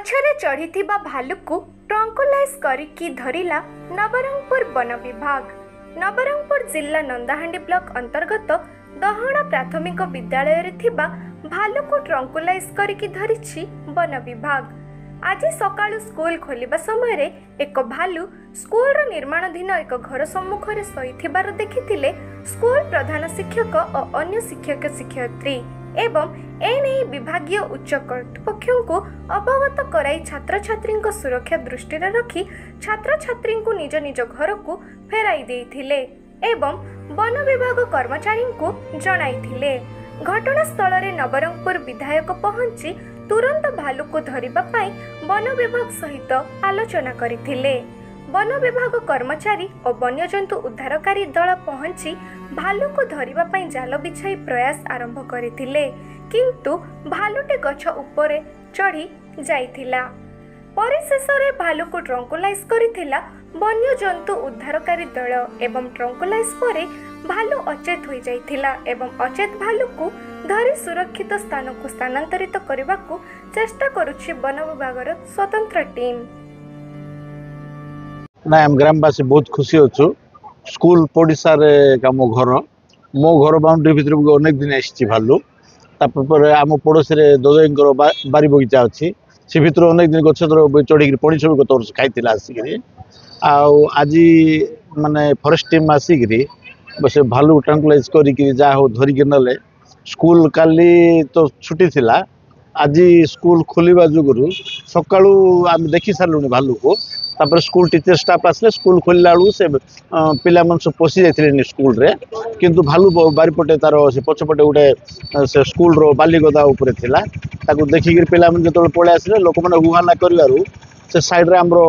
गछरे चढ़ीथिबा भालुकु tranquillise करिकी धरिला Nabarangpur one विभाग। नवरंगपुर जिला नंदाहांडी ब्लॉक अंतर्गत दहणा प्राथमिक विद्यालय रे थिबा भालुकु ट्रंकुलाइज करिकी धरिछि वन विभाग। आज सकाळु स्कूल खोलिबा समय रे एक भालू स्कूल रो निर्माणाधीन एक घर सम्मुख रे सहिथिबार देखिथिले स्कूल प्रधान शिक्षक और अन्य शिक्षक शिक्षयित्री एवं एने विभागीय उच्च कर्तृपक्षों को अवगत कराई छात्र छात्री सुरक्षा दृष्टि रखी छात्र छात्री निज निज घर को फेराई देइथिले एवं वन विभाग कर्मचारी को जणाइथिले। घटनास्थल रे नवरंगपुर विधायक पहुंची तुरंत भालू को धरिबा पाई वन विभाग सहित आलोचना करथिले। वन विभाग कर्मचारी और वन्यजंतु उद्धारकारी दल पहुंची भालू को धरिबा पाई जाल बिछाई प्रयास आरंभ करथिले, किंतु भालूटे गछ उपरे चढ़ी जाइथिला। परिशेष रे भालू को ट्रंकुलाइज करथिला वन्यजंतु उद्धारकारी दल एवं ट्रंकुलाइज परे भालू अचेत हो जाइथिला एवं अचेत भालू को धरी सुरक्षित स्थान को स्थानांतरित करने को चेष्टा करुछि वन विभाग स्वतंत्र टीम। ना हम ग्रामवासी बहुत खुशी अच्छु। स्कूल पड़िशा मो घर बाउंड्री भितर अनेक दिन आसी भालू आम पड़ोसी ददई बारी बगीचा अच्छी से भर अनेक दिन गच चढ़ी पड़ी सब गत वर्ष खाई आसिक आज माने फॉरेस्ट टीम आसिक से भालू ट्रांकुलाइज कर धरिक नले स्कूल काली तो छुट्टी थिला। आज स्कूल खोलिबा जुगुरु सकाळू आम देखी सारूँ भालू को तापर स्कूल टीचर स्टाफ आसले स्कूल खोलला बेलू से पिला मन सब पशि जाते स्कूल रे, किंतु भालू बारीपटे तार से पछपटे गोटे से स्कूल रो बाली गदा उपरे थिला ताकू देखिक पिला मन जतले पळे आसले लोक माने हुहाना करबारु से साइड रे हमरो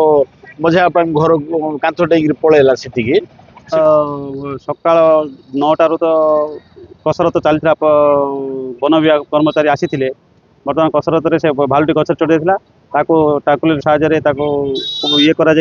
मजा पान घर कांथटे पळेला सेठी सकाळ 9टारू तो कसरत चलता वन विभाग कर्मचारी आसी बर्तमान कसरत से भालुटी गछ चढ़ी टाकुल साहाଯ୍ୟରେ ये करा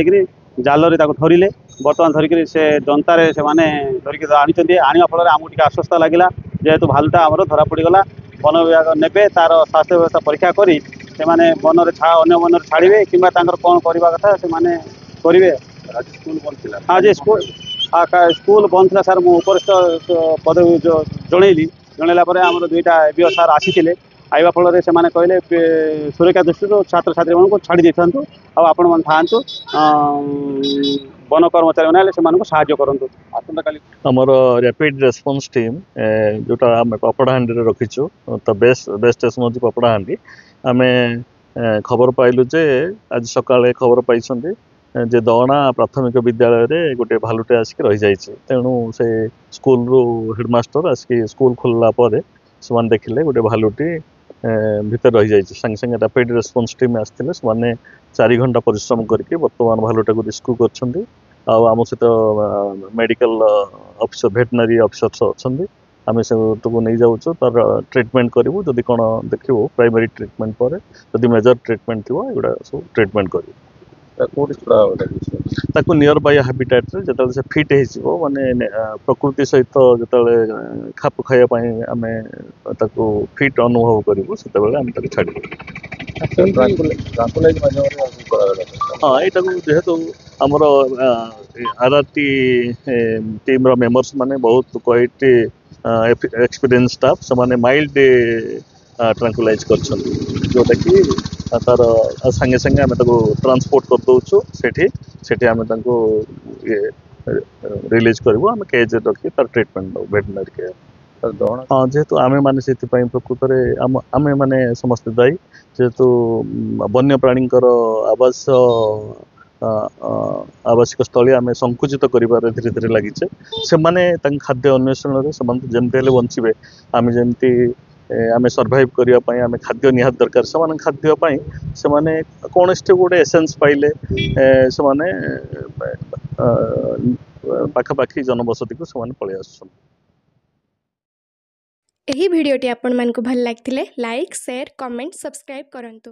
जाल धरिले बर्तमान धरिक से जनतार से माने धरिक आने फल आमको टी आश्वस्त लगे जेहेतु भालुटा आमर धरा पड़गला वन विभाग ने तार स्वास्थ्य व्यवस्था परीक्षा करी से माने वन अन्य वन छाड़े कि कौन करवा कथा से माने करेंगे। आज स्कूल बंद था सार मु उपरिस्थ पदवी जनइली जनइला आम दुईटा एबीओ सार आसी आइबा फल से कहले सुरक्षा दृष्टि छात्र छात्री मान छाड़ी दे था आपण मैंने था वन कर्मचारी मैंने से साहाय्य करूँ। आमर रैपिड रेस्पॉन्स टीम जोटा आम पपड़ाहांडी रखीचु तो बेस्ट स्टेशन हूँ पपड़ाहांडी आम खबर पाइलु जे आज सकाଳେ खबर पाई जे दहणा प्राथमिक विद्यालय रे गोटे भालुटे आसिक रही जाइए तेणु से स्कूल रू हेडमास्टर आसिक स्कूल खोलला पर से देखिले गोटे भालुटी भितर रही जाइए संगे संगे रैपिड रेस्पॉन्स टीम आसते से 4 घंटा परिश्रम करके बर्तमान भालुटा को रेस्क्यू कर आम सहित मेडिकल ऑफिसर भेटनरी ऑफिसर्स अच्छा आम से नहीं जाऊँ तार ट्रिटमेंट करूँ जदि कौन देखो प्राइमरी ट्रिटमेंट पर जदि मेजर ट्रिटमेंट थी एगुड़ा सब ट्रिटमेंट करूँ ताकू नियर बाय हैबिटेट रे जतले से फिट हो माने प्रकृति सहित जतले खाप खाया आम ताकू फिट अनुभव करूँ से आम छाड़ी हाँ यहाँ जेहेतु आमर आरआरटी टीम रो मेंबर्स माने बहुत क्वाइट एक्सपीरियंस स्टाफ से माइल्ड ट्रांकुलाइज कर जोटा कि तार संगे संगे आम ट्रांसपोर्ट कर दौचु सेठी आम ये रिलीज करूँ आम केज रखी तार ट्रिटमेंट वेटनरी केयर। हाँ जेहेतु आमे माने से प्रकृत में आम मैंने समस्ते दायी जेहेतु वन्य प्राणी आवास आवासिक स्थली आम संकुचित कर धीरे धीरे लगिचे से खाद्य अन्वेषण से जमती बचे आम जमती आम सर्वाइव करने आम खाद्य निहात दरकार से खाद्यपाई से कौन गोटे एसेंस पाइले से पाखापाखी जनबसती को से पलि आस। एही भिडियोटी आपण मानकु भल लागथिले लाइक शेयर कमेंट सब्सक्राइब करंतु।